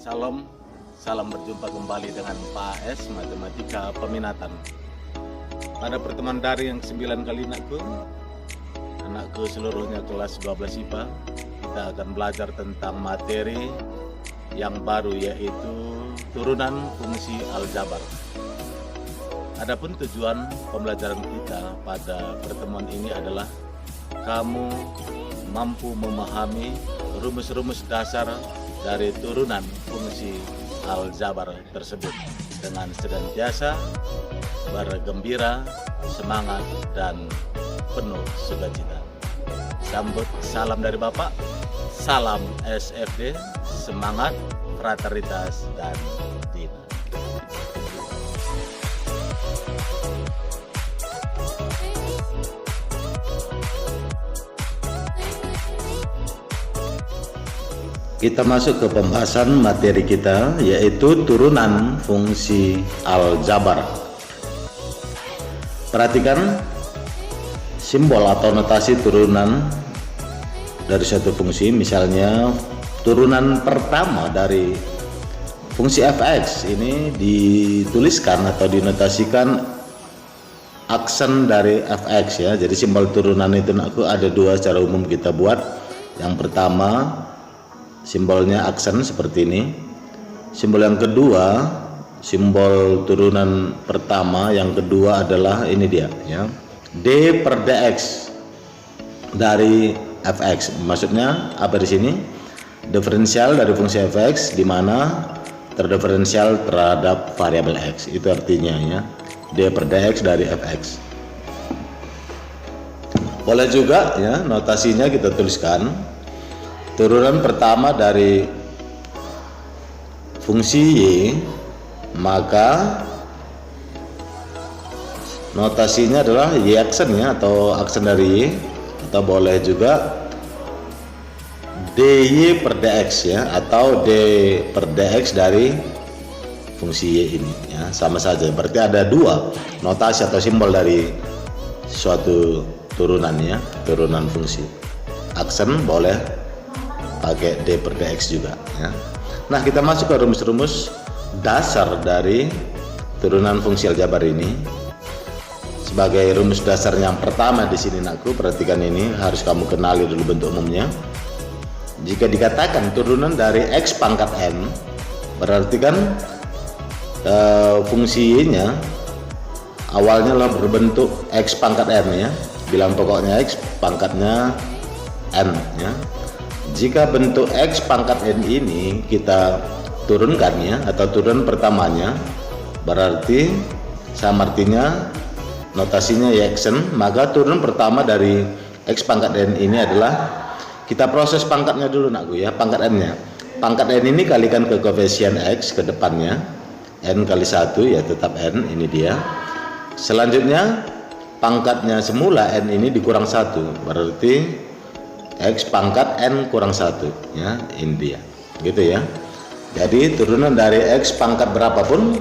Salam, salam berjumpa kembali dengan Pak S Matematika Peminatan. Pada pertemuan daring yang 9 kali anakku seluruhnya kelas 12 IPA, kita akan belajar tentang materi yang baru, yaitu turunan fungsi aljabar. Adapun tujuan pembelajaran kita pada pertemuan ini adalah kamu mampu memahami rumus-rumus dasar dari turunan fungsi aljabar tersebut dengan senantiasa bergembira, semangat, dan penuh sukacita. Sambut salam dari Bapak, salam SFD, semangat, fraternitas, dan Dina. Kita masuk ke pembahasan materi kita, yaitu turunan fungsi aljabar. Perhatikan simbol atau notasi turunan dari suatu fungsi. Misalnya turunan pertama dari fungsi fx ini dituliskan atau dinotasikan aksen dari fx ya. Jadi simbol turunan itu ada dua secara umum kita buat. Yang pertama simbolnya aksen seperti ini. Simbol yang kedua, simbol turunan pertama, yang kedua adalah ini dia ya, d per dx dari fx. Maksudnya apa di sini? Diferensial dari fungsi fx di mana terdiferensial terhadap variabel x. Itu artinya ya, d per dx dari fx. Boleh juga ya notasinya kita tuliskan turunan pertama dari fungsi y, maka notasinya adalah y aksen ya, atau aksen dari y, atau boleh juga dy per dx ya, atau d per dx dari fungsi y ini ya, sama saja. Berarti ada dua notasi atau simbol dari suatu turunan ya, turunan fungsi. Aksen boleh pakai d per dx juga ya. Nah, kita masuk ke rumus-rumus dasar dari turunan fungsi aljabar ini. Sebagai rumus dasar yang pertama di sini perhatikan ini, harus kamu kenali dulu bentuk umumnya. Jika dikatakan turunan dari x pangkat n, berarti kan fungsi y-nya awalnya lah berbentuk x pangkat n ya. Bilang pokoknya x pangkatnya n ya. Jika bentuk x pangkat n ini kita turunkan ya, atau turun pertamanya, berarti sama artinya notasinya y aksen, maka turun pertama dari x pangkat n ini adalah, kita proses pangkatnya dulu ya, pangkat n nya. Pangkat n ini kalikan ke koefisien x ke depannya, n kali 1 ya, tetap n, ini dia. Selanjutnya pangkatnya semula n ini dikurang 1, berarti x pangkat n kurang 1 ya, ini dia gitu ya. Jadi turunan dari x pangkat berapapun,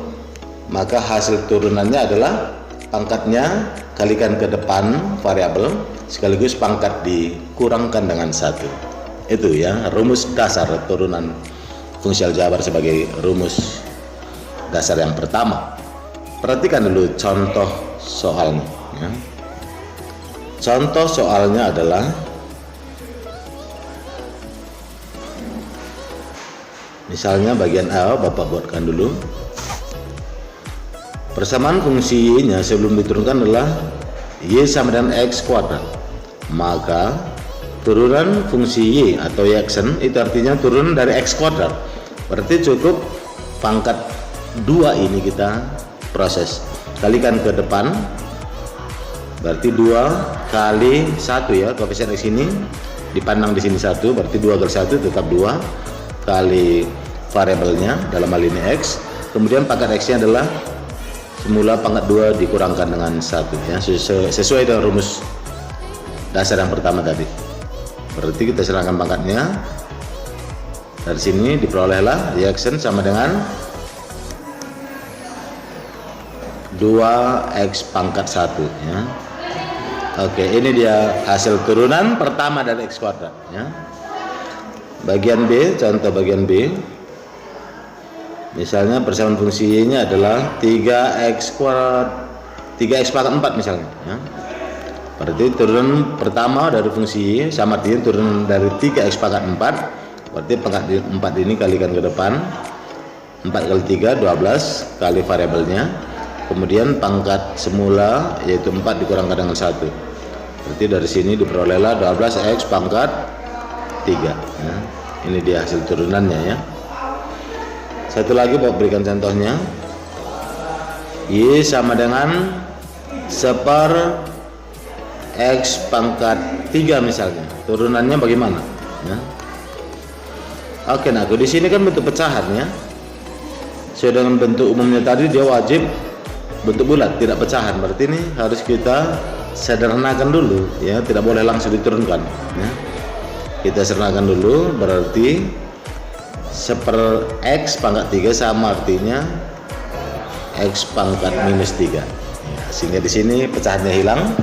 maka hasil turunannya adalah pangkatnya kalikan ke depan variabel sekaligus pangkat dikurangkan dengan 1. Itu ya rumus dasar turunan fungsi aljabar sebagai rumus dasar yang pertama. Perhatikan dulu contoh soalnya ya. Contoh soalnya adalah, misalnya bagian A, Bapak buatkan dulu. Persamaan fungsi y-nya sebelum diturunkan adalah y sama dengan x kuadrat. Maka turunan fungsi y atau y aksen itu artinya turunan dari x kuadrat. Berarti cukup pangkat 2 ini kita proses. Kalikan ke depan, berarti 2 kali 1 ya, koefisien x ini dipandang di sini 1, berarti 2 kali 1 tetap 2 kali variabelnya, dalam hal ini x, kemudian pangkat x nya adalah semula pangkat 2 dikurangkan dengan 1 ya, sesuai dengan rumus dasar yang pertama tadi. Berarti kita serahkan pangkatnya, dari sini diperolehlah y aksen sama dengan 2x pangkat 1 ya. Oke, ini dia hasil turunan pertama dari x kuadrat ya. Bagian B, contoh bagian B. Misalnya persamaan fungsi Y-nya adalah 3x kuadrat 3x pangkat 4 misalnya ya. Berarti turunan pertama dari fungsi Y sama artinya turunan dari 3x pangkat 4, berarti pangkat 4 ini kalikan ke depan, 4 kali 3 12 kali variabelnya, kemudian pangkat semula yaitu 4 dikurangkan dengan 1, berarti dari sini diperolehlah 12x pangkat 3 ya. Ini dia hasil turunannya ya. Satu lagi Bapak berikan contohnya, Y sama dengan seper X pangkat 3 misalnya, turunannya bagaimana ya? Oke, nah di sini kan bentuk pecahan ya. Sesuai dengan bentuk umumnya tadi dia wajib bentuk bulat, tidak pecahan. Berarti ini harus kita sederhanakan dulu ya, tidak boleh langsung diturunkan ya. Kita sederhanakan dulu, berarti seper X pangkat 3 sama artinya X pangkat minus 3 ya, sehingga di sini pecahannya hilang,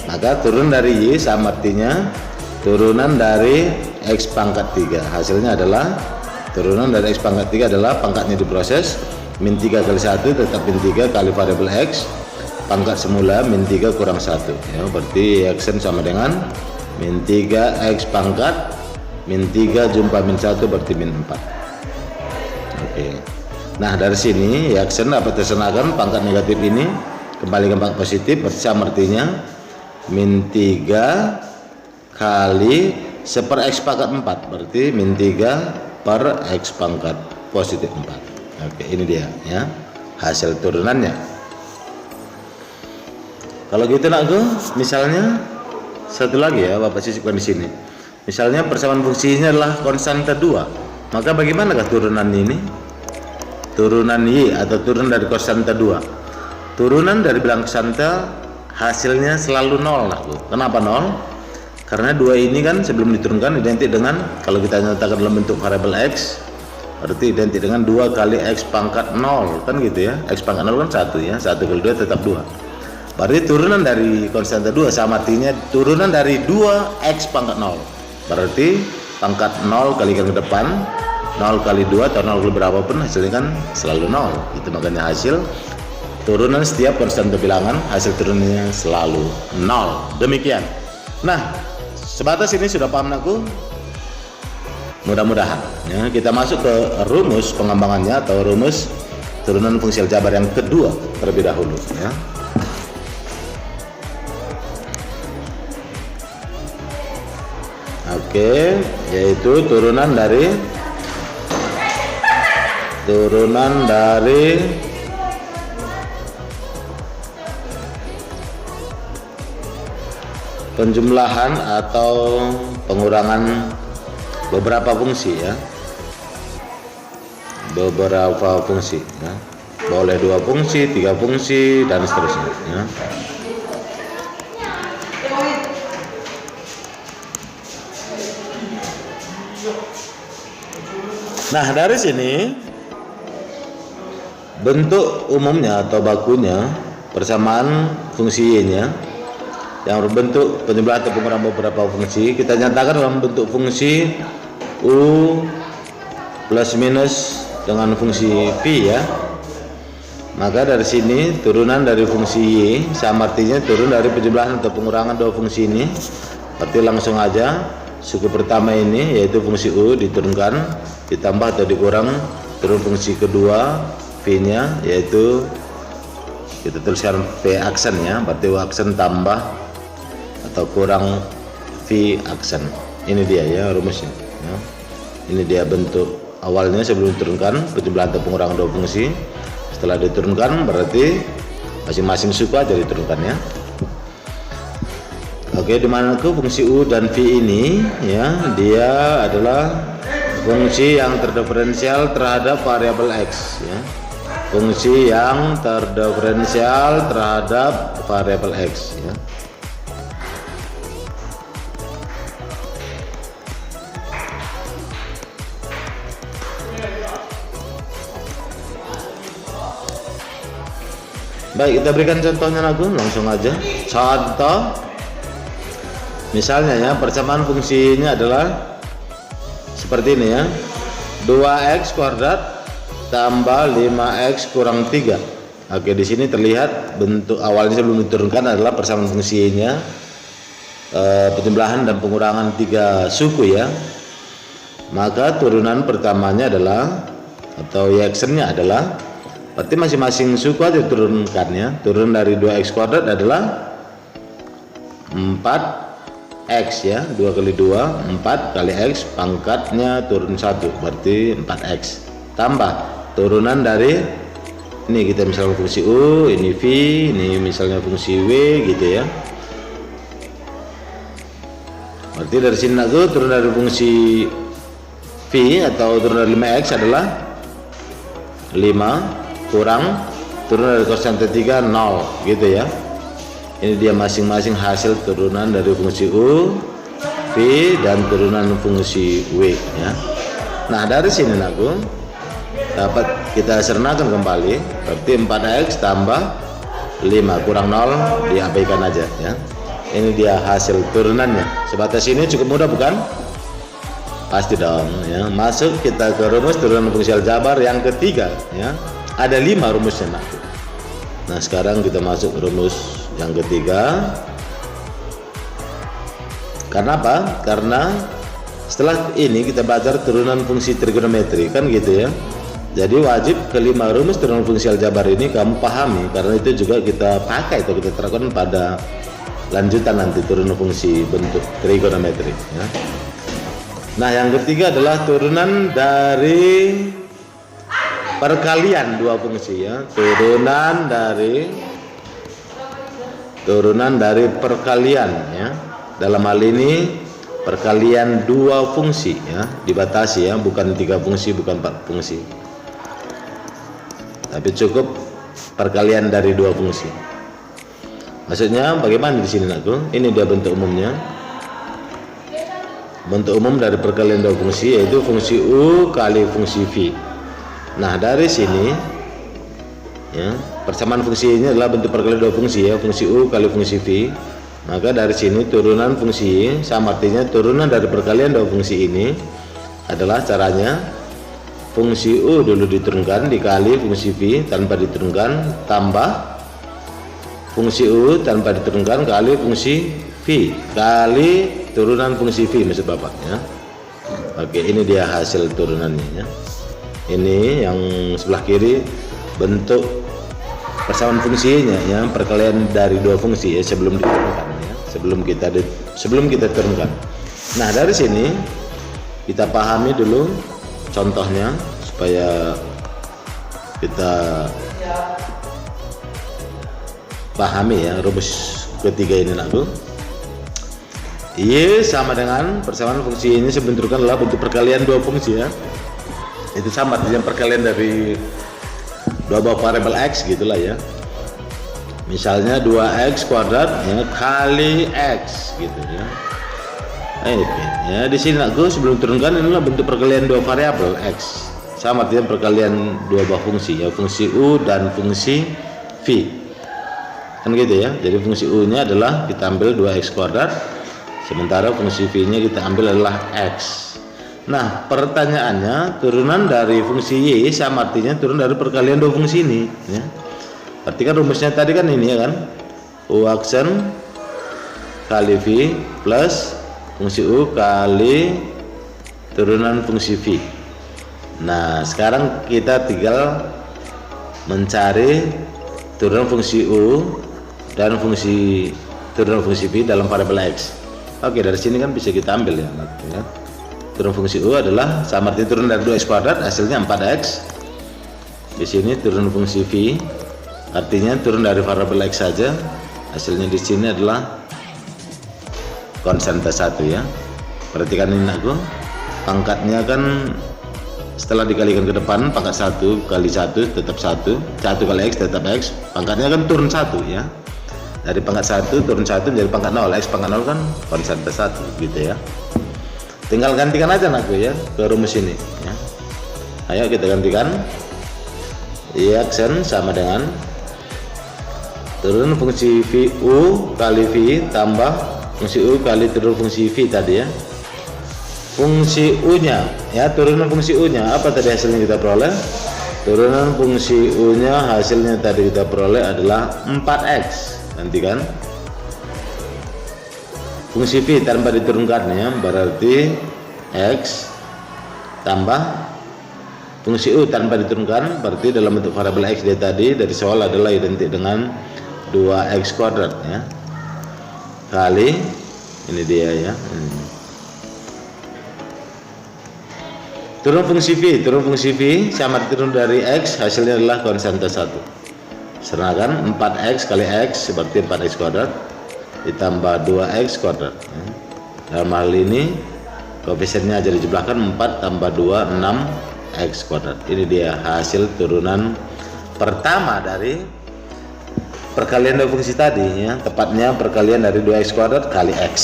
maka turun dari Y sama artinya turunan dari X pangkat 3. Hasilnya adalah turunan dari X pangkat 3 adalah pangkatnya diproses, min 3 kali 1 tetap min 3 kali variabel X, pangkat semula min 3 kurang 1 ya, berarti Xn sama dengan min 3 X pangkat min 3 jumlah min 1 berarti min 4. Oke. Nah dari sini Xn dapat tersenakan pangkat negatif ini kembali ke pangkat positif, berarti sama artinya min 3 kali seper X pangkat 4, berarti min 3 per X pangkat positif 4. Oke, ini dia ya hasil turunannya. Kalau gitu nak misalnya satu lagi ya Bapak sisipkan di sini. Misalnya persamaan fungsinya adalah konstanta 2, maka bagaimanakah turunan ini? Turunan Y atau turunan dari konstanta 2. Turunan dari bilang konstanta hasilnya selalu 0 lah. Kenapa 0? Karena 2 ini kan sebelum diturunkan identik dengan, kalau kita nyatakan dalam bentuk variabel X, berarti identik dengan 2 kali X pangkat 0 kan gitu ya. X pangkat 0 kan 1 ya, 1 kali 2 tetap 2. Berarti turunan dari konstanta 2 sama artinya turunan dari 2x pangkat 0. Berarti pangkat 0 kalikan ke depan, 0 kali 2 atau 0 kali berapapun hasilnya kan selalu 0. Itu makanya hasil turunan setiap konstanta bilangan hasil turunannya selalu 0. Demikian. Nah, sebatas ini sudah paham aku? Mudah-mudahan ya. Kita masuk ke rumus pengembangannya atau rumus turunan fungsi aljabar yang kedua terlebih dahulu ya. Oke, yaitu turunan dari penjumlahan atau pengurangan beberapa fungsi ya. Beberapa fungsi ya. Boleh 2 fungsi, 3 fungsi dan seterusnya ya. Nah dari sini bentuk umumnya atau bakunya persamaan fungsi Y-nya yang berbentuk penjumlahan atau pengurangan beberapa fungsi kita nyatakan dalam bentuk fungsi U plus minus dengan fungsi V ya. Maka dari sini turunan dari fungsi Y sama artinya turun dari penjumlahan atau pengurangan 2 fungsi ini. Berarti langsung aja suku pertama ini yaitu fungsi U diturunkan, ditambah atau dikurang turun fungsi kedua V nya yaitu kita tuliskan V aksen ya, berarti U aksen tambah atau kurang V aksen. Ini dia ya rumusnya ya. Ini dia bentuk awalnya sebelum diturunkan penjumlahan atau pengurangan 2 fungsi. Setelah diturunkan berarti masing-masing suku aja diturunkan ya. Oke, dimana ke fungsi U dan V ini ya, dia adalah fungsi yang terdiferensial terhadap variabel X ya. Fungsi yang terdiferensial terhadap variabel X ya. Baik, kita berikan contohnya langsung aja. Contoh misalnya ya, persamaan fungsinya adalah seperti ini ya. 2x kuadrat tambah 5x kurang 3. Oke, di sini terlihat bentuk awalnya sebelum diturunkan adalah persamaan fungsinya, penjumlahan dan pengurangan 3 suku ya. Maka turunan pertamanya adalah, atau y-nya adalah, berarti masing-masing suku aja turunkan ya. Turun dari 2x kuadrat adalah 4x ya, 2 kali 2 4 kali x, pangkatnya turun 1 berarti 4x, tambah turunan dari ini, kita misalnya fungsi u, ini v, ini misalnya fungsi w gitu ya. Berarti dari sini aku turun dari fungsi v atau turun dari 5x adalah 5 kurang turun dari konstanta 3 0 gitu ya. Ini dia masing-masing hasil turunan dari fungsi u, v, dan turunan fungsi w ya. Nah dari sini aku dapat kita sederhanakan kembali, berarti 4x tambah 5 kurang 0 diabaikan aja ya. Ini dia hasil turunannya. Sebatas ini cukup mudah bukan? Pasti dong ya. Masuk kita ke rumus turunan fungsi aljabar yang ketiga ya. Ada 5 rumusnya nak. Nah sekarang kita masuk rumus yang ketiga. Karena apa? Karena setelah ini kita belajar turunan fungsi trigonometri kan gitu ya. Jadi wajib kelima rumus turunan fungsi aljabar ini kamu pahami, karena itu juga kita pakai atau kita terapkan pada lanjutan nanti turunan fungsi bentuk trigonometri ya. Nah yang ketiga adalah turunan dari perkalian dua fungsi ya. Turunan dari perkalian ya. Dalam hal ini perkalian dua fungsi ya, dibatasi ya, bukan 3 fungsi, bukan 4 fungsi, tapi cukup perkalian dari 2 fungsi. Maksudnya bagaimana di sini nakku? Ini dia bentuk umumnya. Bentuk umum dari perkalian 2 fungsi yaitu fungsi u kali fungsi v. Nah dari sini ya, persamaan fungsi ini adalah bentuk perkalian 2 fungsi ya, fungsi u kali fungsi v. Maka dari sini turunan fungsi sama artinya turunan dari perkalian 2 fungsi ini adalah caranya fungsi u dulu diturunkan dikali fungsi v tanpa diturunkan, tambah fungsi u tanpa diturunkan kali fungsi v kali turunan fungsi v maksud bapak ya. Oke, ini dia hasil turunannya ya. Ini yang sebelah kiri bentuk persamaan fungsinya ya, perkalian dari 2 fungsi ya sebelum diturunkan ya, sebelum kita turunkan. Nah dari sini kita pahami dulu contohnya supaya kita pahami ya rumus ketiga ini nakku. Y sama dengan persamaan fungsi ini sebenarnya adalah bentuk perkalian 2 fungsi ya. Itu sama dengan perkalian dari 2 buah variabel x gitulah ya. Misalnya 2x kuadrat ya kali x gitu ya. Ya di sini aku sebelum turunkan inilah bentuk perkalian 2 variabel x sama dengan perkalian 2 buah fungsi ya, fungsi u dan fungsi v kan gitu ya. Jadi fungsi u nya adalah kita ambil 2x kuadrat, sementara fungsi v nya kita ambil adalah x. Nah pertanyaannya turunan dari fungsi y sama artinya turun dari perkalian 2 fungsi ini ya. Berarti kan rumusnya tadi kan ini ya kan, u aksen kali v plus fungsi u kali turunan fungsi v. Nah sekarang kita tinggal mencari turunan fungsi u dan turunan fungsi v dalam variabel x. Oke, dari sini kan bisa kita ambil ya. Turun fungsi u adalah sama artinya turun dari 2x kuadrat, hasilnya 4x. Di sini turun fungsi v artinya turun dari variabel x saja, hasilnya di sini adalah konstanta 1 ya. Perhatikan ini aku, pangkatnya kan setelah dikalikan ke depan pangkat 1 kali 1 tetap 1 kali x tetap x, pangkatnya kan turun 1 ya. Dari pangkat 1 turun 1 menjadi pangkat 0, x pangkat 0 kan konstanta 1 gitu ya. Tinggal gantikan aja nakku ya ke rumus ini ya. Ayo kita gantikan. Y aksen sama dengan turun fungsi v u kali v tambah fungsi u kali turun fungsi v tadi ya. Fungsi u nya ya, turunan fungsi u nya apa tadi hasilnya kita peroleh? Turunan fungsi U-nya hasilnya tadi kita peroleh adalah 4x. Nanti kan fungsi V tanpa diturunkan ya, berarti X tambah fungsi U tanpa diturunkan, berarti dalam bentuk variabel X dia tadi dari soal adalah identik dengan 2x kuadrat ya, kali ini dia ya. Turun fungsi V sama turun dari X, hasilnya adalah konstanta 1. Serahkan 4x kali X seperti 4x kuadrat ditambah 2x kuadrat ya. Dalam hal ini koefisiennya jadi dijumlahkan 4 tambah 2 6x kuadrat. Ini dia hasil turunan pertama dari perkalian dua fungsi tadi ya, tepatnya perkalian dari 2x kuadrat kali X.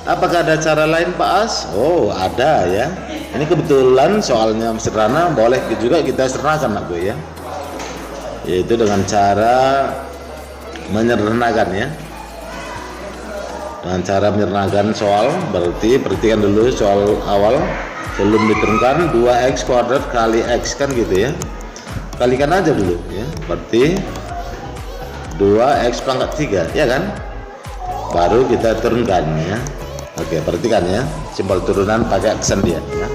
Apakah ada cara lain Pak As? Oh ada ya, ini kebetulan soalnya sederhana, boleh juga kita sederhanakan Nak Gue ya, yaitu dengan cara menyederhanakan ya. Dengan cara menyederhanakan soal, berarti perhatikan dulu soal awal sebelum diturunkan 2x kuadrat kali X kan gitu ya, kalikan aja dulu ya, berarti 2x pangkat 3 ya kan, baru kita turunkan ya. Oke, perhatikan ya, simbol turunan pakai aksen dia ya.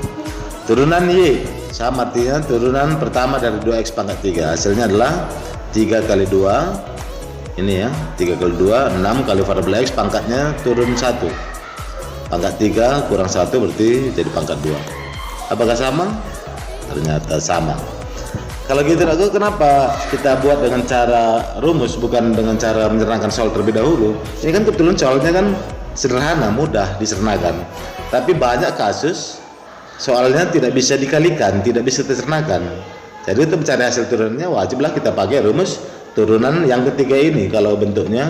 Turunan Y sama artinya turunan pertama dari 2x pangkat 3, hasilnya adalah 3 kali 2 ini ya, 3 kali 2 6 kali variabel X, pangkatnya turun 1, pangkat 3 kurang 1 berarti jadi pangkat 2. Apakah sama? Ternyata sama. Kalau gitu aku, kenapa kita buat dengan cara rumus bukan dengan cara menyederhanakan soal terlebih dahulu? Ini kan kebetulan soalnya kan sederhana, mudah disederhanakan, tapi banyak kasus soalnya tidak bisa dikalikan, tidak bisa disederhanakan. Jadi untuk mencari hasil turunannya wajiblah kita pakai rumus turunan yang ketiga ini. Kalau bentuknya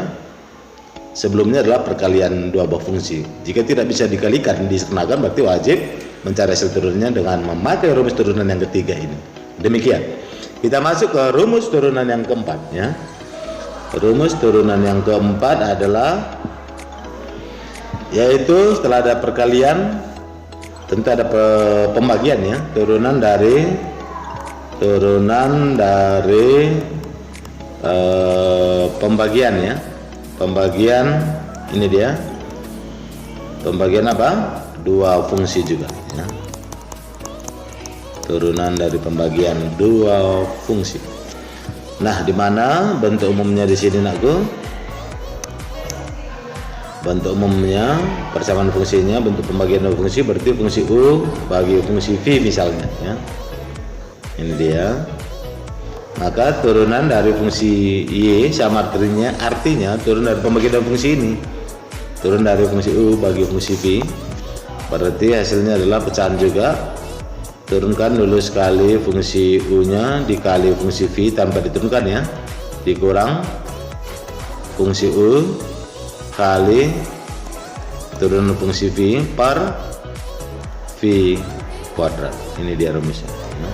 sebelumnya adalah perkalian dua buah fungsi, jika tidak bisa dikalikan, disederhanakan, berarti wajib mencari hasil turunannya dengan memakai rumus turunan yang ketiga ini. Demikian. Kita masuk ke rumus turunan yang keempat ya. Rumus turunan yang keempat adalah, yaitu setelah ada perkalian tentu ada pembagian ya, turunan dari pembagian ya, pembagian ini dia, pembagian apa, dua fungsi juga ya, turunan dari pembagian dua fungsi. Nah, di mana bentuk umumnya di sini Nakku? Bentuk umumnya persamaan fungsinya, bentuk pembagian dua fungsi berarti fungsi U bagi fungsi V misalnya ya. Ini dia. Maka turunan dari fungsi Y sama artinya turun dari pembagian dua fungsi ini. Turun dari fungsi U bagi fungsi V. Berarti hasilnya adalah pecahan juga. Turunkan dulu sekali fungsi U-nya dikali fungsi V tanpa diturunkan ya. Dikurang fungsi U kali turunan fungsi V per V kuadrat. Ini dia rumusnya ya.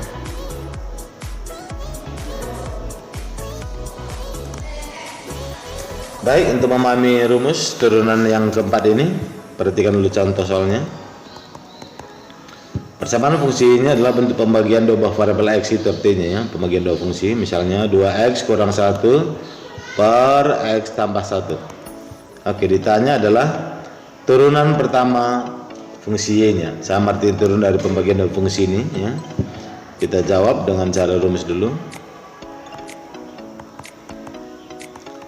Baik, untuk memahami rumus turunan yang keempat ini, perhatikan dulu contoh soalnya. Persamaan fungsinya adalah bentuk pembagian dua buah variabel X, itu artinya ya, pembagian dua fungsi, misalnya 2x kurang 1 per X tambah 1. Oke, ditanya adalah turunan pertama fungsi Y-nya, sama arti turun dari pembagian dari fungsi ini ya. Kita jawab dengan cara rumus dulu.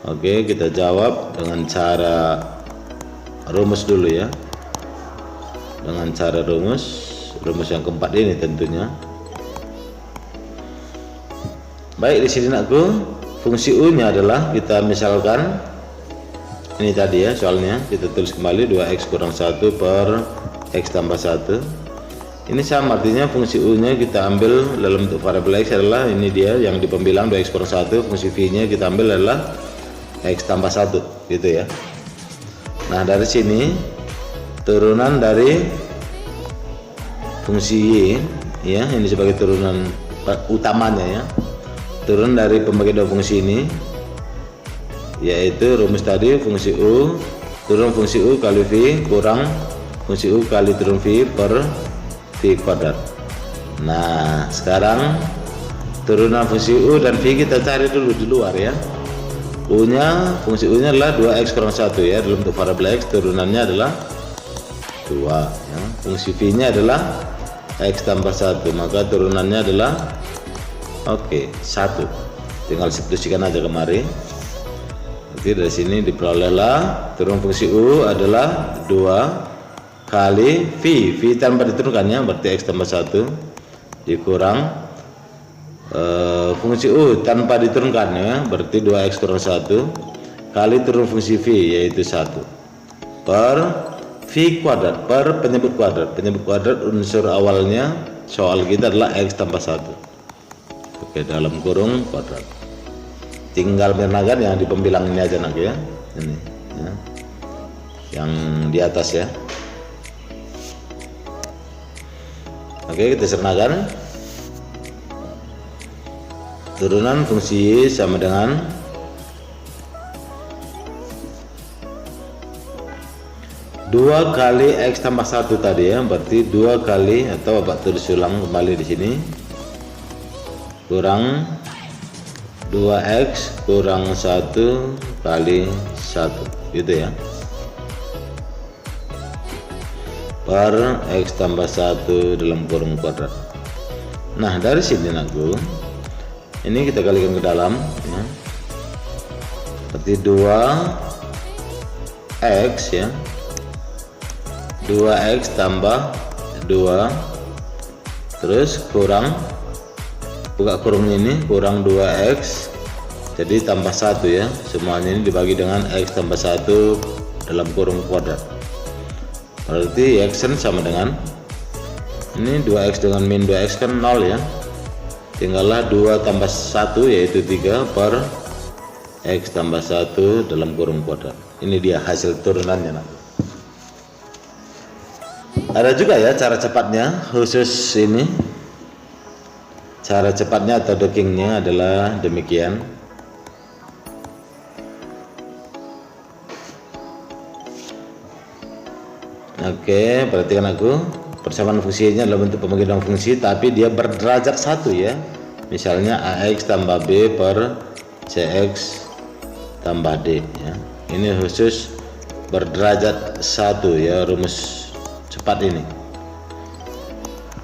Oke, kita jawab dengan cara rumus dulu ya. Dengan cara rumus yang keempat ini tentunya. Baik, di sini Nakku, fungsi U-nya adalah kita misalkan ini tadi ya, soalnya kita tulis kembali 2x kurang 1 per x tambah 1. Ini sama artinya fungsi U-nya kita ambil dalam bentuk variabel X adalah ini dia yang di pembilang 2x kurang 1, fungsi V-nya kita ambil adalah x tambah 1 gitu ya. Nah, dari sini turunan dari fungsi Y ya, ini sebagai turunan utamanya ya. Turun dari pembagian dua fungsi ini, yaitu rumus tadi fungsi U turun fungsi U kali V kurang fungsi U kali turun V per V kuadrat. Nah, sekarang turunan fungsi U dan V kita cari dulu di luar ya. Fungsi U nya adalah 2x kurang 1 ya, dalam bentuk variabel x turunannya adalah 2 ya. Fungsi V nya adalah x tambah 1, maka turunannya adalah 1. Tinggal substitusikan aja kemari. Nanti dari sini diperolehlah turun fungsi U adalah 2 kali V tanpa diturunkannya, berarti x tambah 1 dikurang fungsi U tanpa diturunkan ya, berarti 2x kurang 1 kali turun fungsi V yaitu 1 per V kuadrat per penyebut kuadrat unsur awalnya soal kita adalah x tambah 1. Oke, dalam kurung kuadrat. Tinggal menambahkan yang di pembilang ini aja nak ya, ini ya, yang di atas ya. Oke, kita sernakan. Turunan fungsi Y sama dengan 2 kali x tambah 1 tadi ya, berarti 2 kali, atau Bapak tulis ulang kembali di sini, kurang 2x kurang 1 kali 1 gitu ya, per x tambah 1 dalam kurung kuadrat. Nah, dari sini nakku, ini kita kalikan ke dalam ya, berarti 2x ya, 2x tambah 2 terus kurang, buka kurungnya ini, kurang 2x jadi tambah 1 ya, semuanya ini dibagi dengan x tambah 1 dalam kurung kuadrat, berarti x sama dengan ini 2x dengan min 2x kan 0 ya, tinggallah 2 tambah 1 yaitu 3 per x tambah 1 dalam kurung kuadrat. Ini dia hasil turunannya nanti. Ada juga ya cara cepatnya, khusus ini cara cepatnya atau dockingnya adalah demikian. Oke, perhatikan aku, persamaan fungsinya adalah bentuk pembagian fungsi tapi dia berderajat 1 ya, misalnya ax tambah b per cx tambah d ya, ini khusus berderajat 1 ya, rumus cepat ini.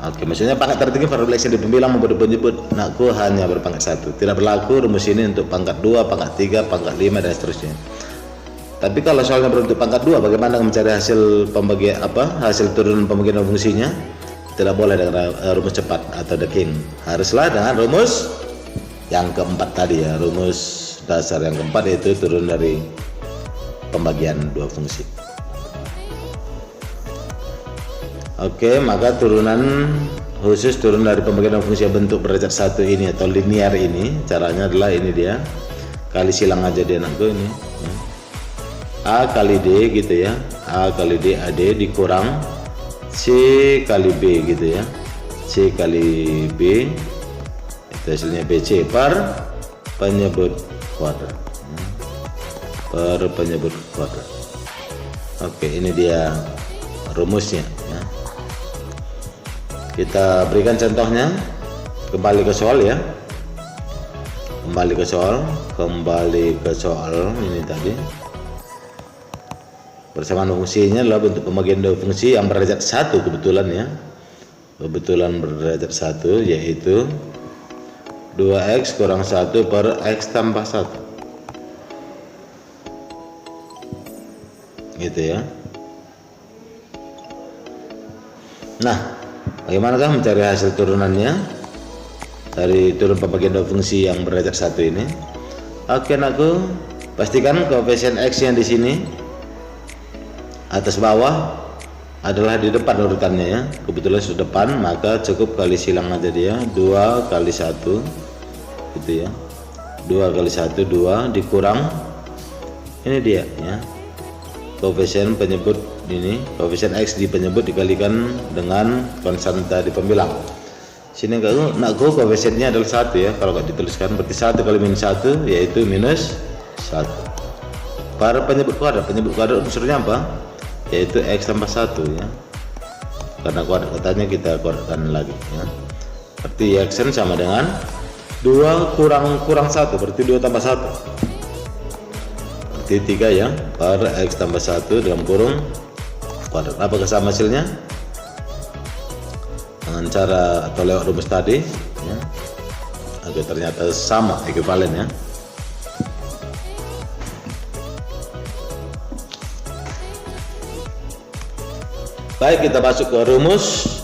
Oke, maksudnya pangkat tertinggi variabel x yang di pembilang maupun penyebut nakku hanya berpangkat 1, tidak berlaku rumus ini untuk pangkat 2, pangkat 3, pangkat 5 dan seterusnya. Tapi kalau soalnya berbentuk pangkat 2, bagaimana mencari hasil pembagian hasil turunan pembagian fungsinya? Tidak boleh dengan rumus cepat atau docking, haruslah dengan rumus yang keempat tadi ya, rumus dasar yang keempat, yaitu turun dari pembagian dua fungsi. Oke, maka turunan khusus turun dari pembagian fungsi bentuk berderajat 1 ini atau linear ini, caranya adalah ini dia, kali silang aja dia anakku ini ya. A kali D gitu ya, A kali D AD dikurang C kali B gitu ya, C kali B itu hasilnya BC per penyebut kuadrat ya, per penyebut kuadrat. Oke, ini dia rumusnya ya. Kita berikan contohnya, kembali ke soal ya, kembali ke soal ini tadi. Persamaan fungsinya adalah bentuk pembagian dua fungsi yang berderajat 1 kebetulan ya, kebetulan berderajat 1, yaitu 2x kurang 1 per x tambah 1 gitu ya. Nah, bagaimanakah mencari hasil turunannya dari turun pembagian dua fungsi yang berderajat 1 ini? Oke, aku pastikan koefisien x yang di sini atas bawah adalah di depan urutannya ya, kebetulan sudah depan, maka cukup kali silang aja dia, 2 kali 1 gitu ya, 2 kali 1 2 dikurang ini dia ya, koefisien penyebut ini, koefisien x di penyebut dikalikan dengan konstanta di pembilang. Sini nakku koefisiennya adalah 1 ya, kalau nggak dituliskan berarti 1 kali minus 1 yaitu minus 1 per penyebut kuadrat unsurnya apa? Yaitu x tambah 1 ya, karena kuadrat katanya kita kuadratkan lagi ya. berarti Y(X) sama dengan 2 kurang 1, berarti 2 tambah 1, berarti 3 ya, per X tambah 1 dalam kurung kuadrat. Apakah sama hasilnya? Dengan cara atau lewat rumus tadi ya. Oke, ternyata sama, ekuivalen ya. Baik, kita masuk ke rumus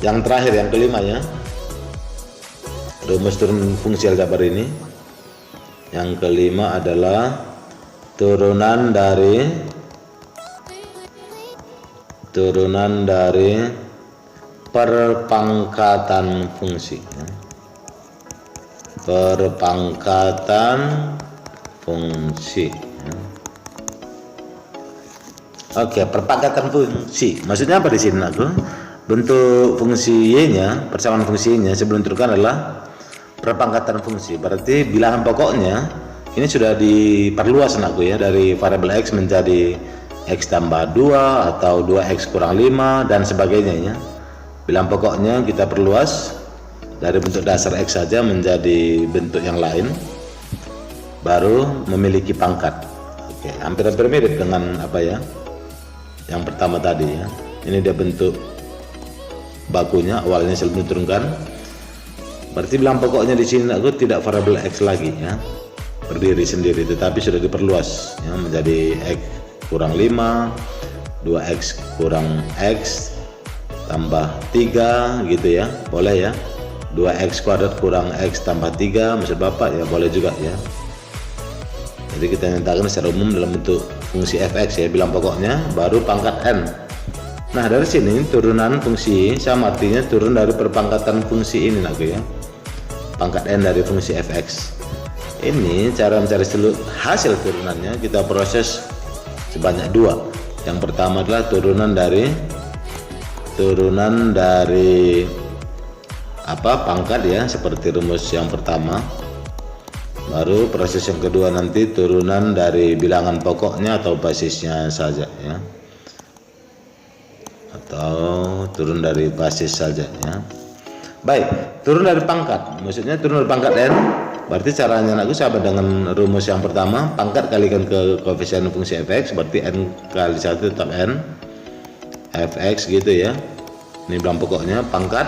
yang terakhir, yang kelima ya. Rumus turun fungsi aljabar ini yang kelima adalah turunan dari perpangkatan fungsi ya. Perpangkatan fungsi ya. Oke, perpangkatan fungsi maksudnya apa di sini aku? Bentuk fungsi Y-nya, persamaan fungsi Y-nya sebelum ditentukan adalah perpangkatan fungsi. Berarti bilangan pokoknya ini sudah diperluas anakku ya, dari variabel X menjadi X tambah 2 atau 2X kurang 5 dan sebagainya ya. Bilangan pokoknya kita perluas dari bentuk dasar X saja menjadi bentuk yang lain, baru memiliki pangkat. Oke, hampir-hampir mirip dengan apa ya, yang pertama tadi ya. Ini dia bentuk bakunya, awalnya sebelum diturunkan. Berarti bilangan pokoknya di sini aku tidak variabel X lagi ya, berdiri sendiri, tetapi sudah diperluas ya, menjadi X kurang 5, 2X kurang X tambah 3 gitu ya, boleh ya. 2X kuadrat kurang X tambah 3 maksud Bapak ya, boleh juga ya. Jadi kita nyatakan secara umum dalam bentuk fungsi f(x) ya, bilangan pokoknya baru pangkat n. Nah, dari sini turunan fungsi sama artinya turun dari perpangkatan fungsi ini aku ya, pangkat n dari fungsi f(x). Ini cara mencari hasil turunannya kita proses sebanyak 2. Yang pertama adalah turunan dari apa, pangkat ya, seperti rumus yang pertama. Baru proses yang kedua nanti turunan dari bilangan pokoknya atau basisnya saja ya, atau turun dari basis saja ya. Baik, turun dari pangkat maksudnya turun dari pangkat n. Berarti caranya aku sama dengan rumus yang pertama, pangkat kalikan ke koefisien fungsi f(x), berarti n kali 1 tetap n f(x) gitu ya. Ini bilangan pokoknya, pangkat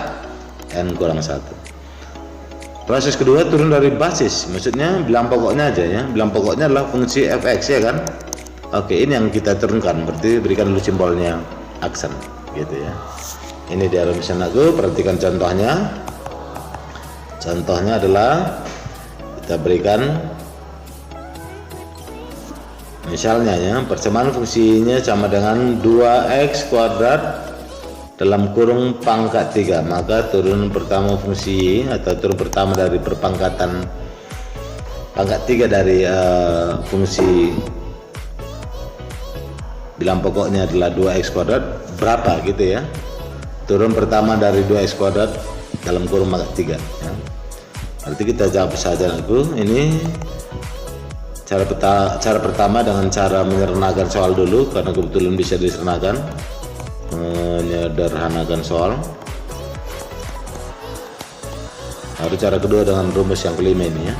n kurang 1. Proses kedua turun dari basis, maksudnya bilangan pokoknya aja ya. Bilangan pokoknya adalah fungsi f(x) ya kan. Oke, ini yang kita turunkan, berarti berikan dulu simbolnya aksen gitu ya. Ini dia rumusnya aku, perhatikan contohnya. Contohnya adalah kita berikan misalnya ya, persamaan fungsinya sama dengan 2X kuadrat dalam kurung pangkat 3, maka turun pertama fungsi atau turun pertama dari perpangkatan pangkat 3 dari fungsi bilangan pokoknya adalah 2X kuadrat berapa gitu ya. Turun pertama dari 2X kuadrat dalam kurung pangkat 3 ya. Berarti kita jawab saja aku. Ini cara pertama dengan cara menyederhanakan soal dulu, karena kebetulan bisa disederhanakan. Menyederhanakan soal. Lalu cara kedua dengan rumus yang kelima ini ya.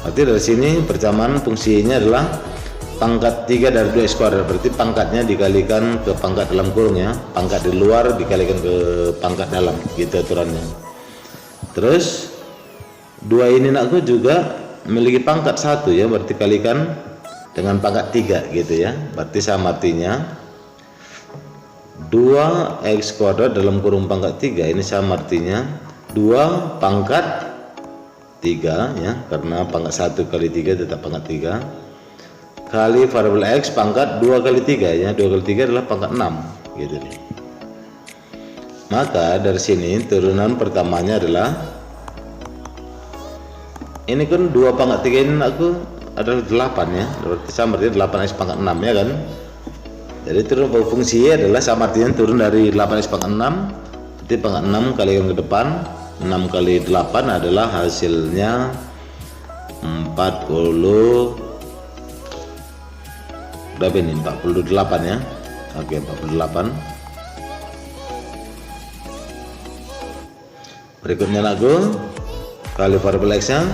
Berarti dari sini persamaan fungsinya adalah pangkat 3 dari 2x kuadrat, berarti pangkatnya dikalikan ke pangkat dalam kurung ya, pangkat di luar dikalikan ke pangkat dalam gitu aturannya. Terus 2 ini aku juga memiliki pangkat 1 ya, berarti kalikan dengan pangkat 3 gitu ya. Berarti sama artinya 2x kuadrat dalam kurung pangkat 3 ini sama artinya 2 pangkat 3 ya, karena pangkat 1 kali 3 tetap pangkat 3 kali variabel x pangkat 2 kali 3 ya, 2 kali 3 adalah pangkat 6 gitu nih. Maka dari sini turunan pertamanya adalah ini kan 2 pangkat 3 ini aku adalah 8 ya, berarti sama artinya 8x pangkat 6 ya kan. Jadi turun fungsi adalah sama artinya turun dari 8x pangkat 6, berarti pangkat 6 kalikan ke depan, 6 kali 8 adalah hasilnya 40, berapa ini, 48 ya. Oke, 48. Berikutnya anakku, kali variabel X nya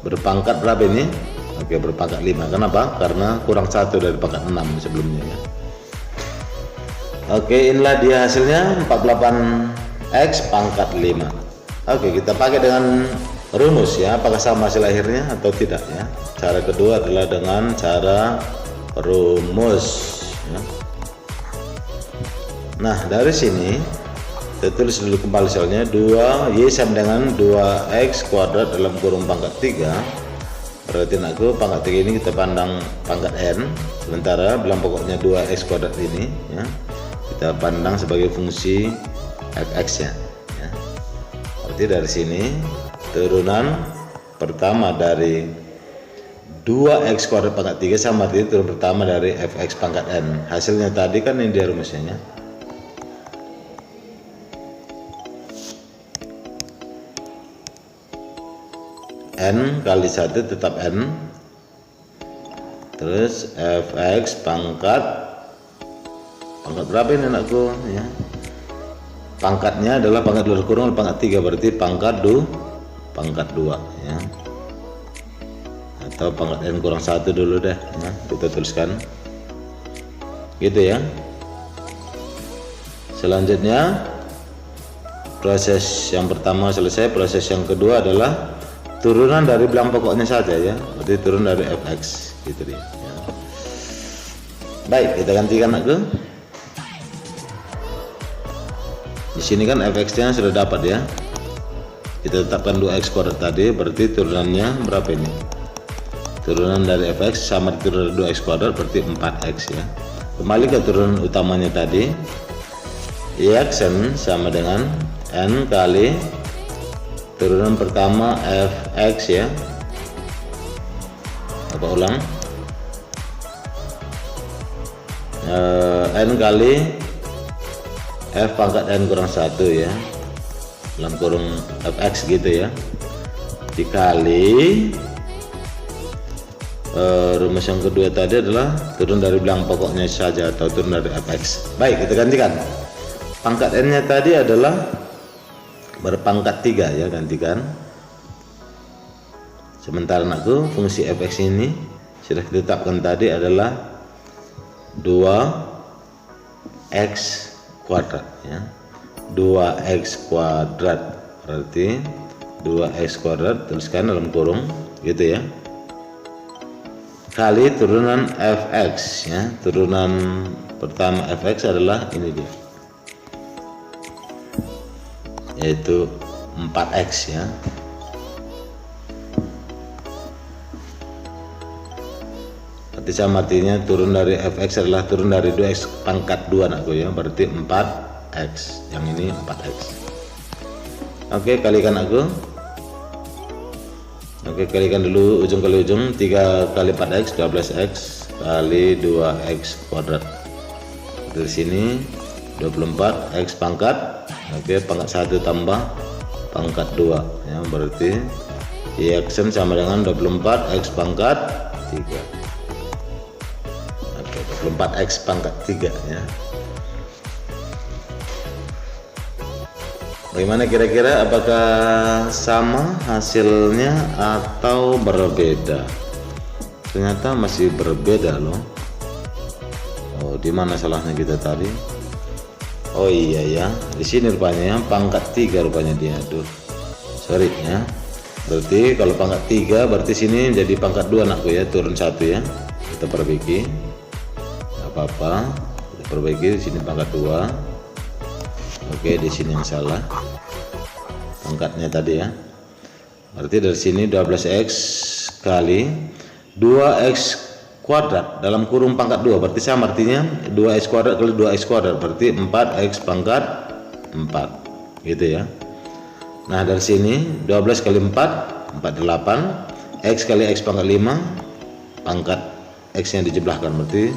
berpangkat berapa ini? Oke, berpangkat 5. Kenapa? Karena kurang 1 dari pangkat 6 sebelumnya ya. Oke, inilah dia hasilnya 48X pangkat 5. Oke, kita pakai dengan rumus ya, apakah sama hasil akhirnya atau tidak ya. Cara kedua adalah dengan cara rumus ya. Nah, dari sini kita tulis dulu kembali soalnya 2y sama dengan 2x kuadrat dalam kurung pangkat 3. Berarti anakku pangkat 3 ini kita pandang pangkat n, sementara bilang pokoknya 2x kuadrat ini ya, kita pandang sebagai fungsi fx nya ya. Berarti dari sini turunan pertama dari 2x kuadrat pangkat 3 sama artinya turun pertama dari fx pangkat n. Hasilnya tadi kan ini dia rumusnya ya. N kali 1 tetap N, terus fx pangkat berapa ini anakku ya, pangkatnya adalah pangkat luar kurung pangkat 3, berarti pangkat 2 ya, atau pangkat N kurang 1 dulu deh ya, kita tuliskan gitu ya. Selanjutnya proses yang pertama selesai, proses yang kedua adalah turunan dari bilang pokoknya saja ya, berarti turun dari fx gitu dia ya. Baik, kita gantikan anakku. Di sini kan fx nya sudah dapat ya, kita tetapkan 2x kuadrat tadi, berarti turunannya berapa ini? Turunan dari fx sama turunan 2x kuadrat berarti 4x ya. Kembali ke turunan utamanya tadi, x n sama dengan n kali turunan pertama fx ya, apa ulang n kali f pangkat n kurang 1 ya, dalam kurung fx gitu ya, dikali rumus yang kedua tadi adalah turun dari bilang pokoknya saja atau turun dari fx. Baik, kita gantikan. Pangkat n nya tadi adalah berpangkat 3 ya, gantikan. Sementara anakku fungsi fx ini sudah ditetapkan tadi adalah 2x kuadrat ya, 2x kuadrat, berarti 2x kuadrat tuliskan dalam kurung gitu ya, kali turunan fx ya, turunan pertama fx adalah ini dia, yaitu 4x ya. Berarti sama artinya turun dari fx adalah turun dari 2x pangkat 2 anakku ya, berarti 4x, yang ini 4x. Oke, kalikan aku. Oke, kalikan dulu ujung kali ujung, 3 kali 4x 12x kali 2x kuadrat. Dari sini 24x pangkat, oke, pangkat 1 tambah pangkat 2 ya, berarti x sama dengan 24x pangkat 3. Oke, 24x pangkat 3 ya. Bagaimana kira-kira, apakah sama hasilnya atau berbeda? Ternyata masih berbeda loh. Oh, di mana salahnya kita tadi? Oh iya ya, di sini rupanya pangkat 3 rupanya dia. Aduh, sorry ya. Berarti kalau pangkat 3 berarti sini jadi pangkat 2 anakku ya, turun 1 ya. Kita perbaiki. Gak apa-apa. Kita perbaiki, di sini pangkat 2. Oke, di sini yang salah. Pangkatnya tadi ya. Berarti dari sini 12x kali 2x kuadrat dalam kurung pangkat 2, berarti sama artinya 2x kuadrat kali 2x kuadrat berarti 4x pangkat 4 gitu ya. Nah, dari sini 12 kali 4 48, x kali x pangkat 5, pangkat x yang dijumlahkan berarti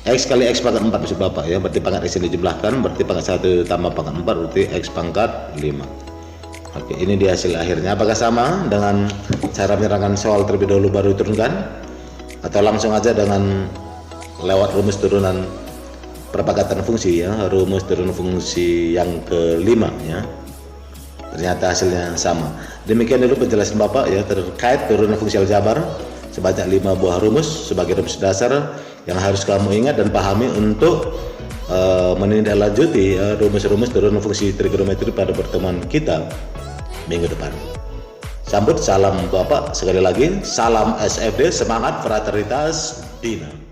x kali x pangkat 4 maksud Bapak ya, berarti pangkat x yang dijumlahkan berarti pangkat 1 tambah pangkat 4 berarti x pangkat 5. Oke, ini di hasil akhirnya. Apakah sama dengan cara menyerangkan soal terlebih dahulu baru turunkan, atau langsung aja dengan lewat rumus turunan perpakatan fungsi ya, rumus turun fungsi yang kelima ya. ternyata hasilnya sama. Demikian dulu penjelasan Bapak ya terkait turunan fungsi aljabar sebanyak 5 buah rumus sebagai rumus dasar yang harus kamu ingat dan pahami untuk menindaklanjuti rumus-rumus turunan fungsi trigonometri pada pertemuan kita minggu depan. Sambut salam Bapak sekali lagi, salam SFD, semangat fraternitas Bina.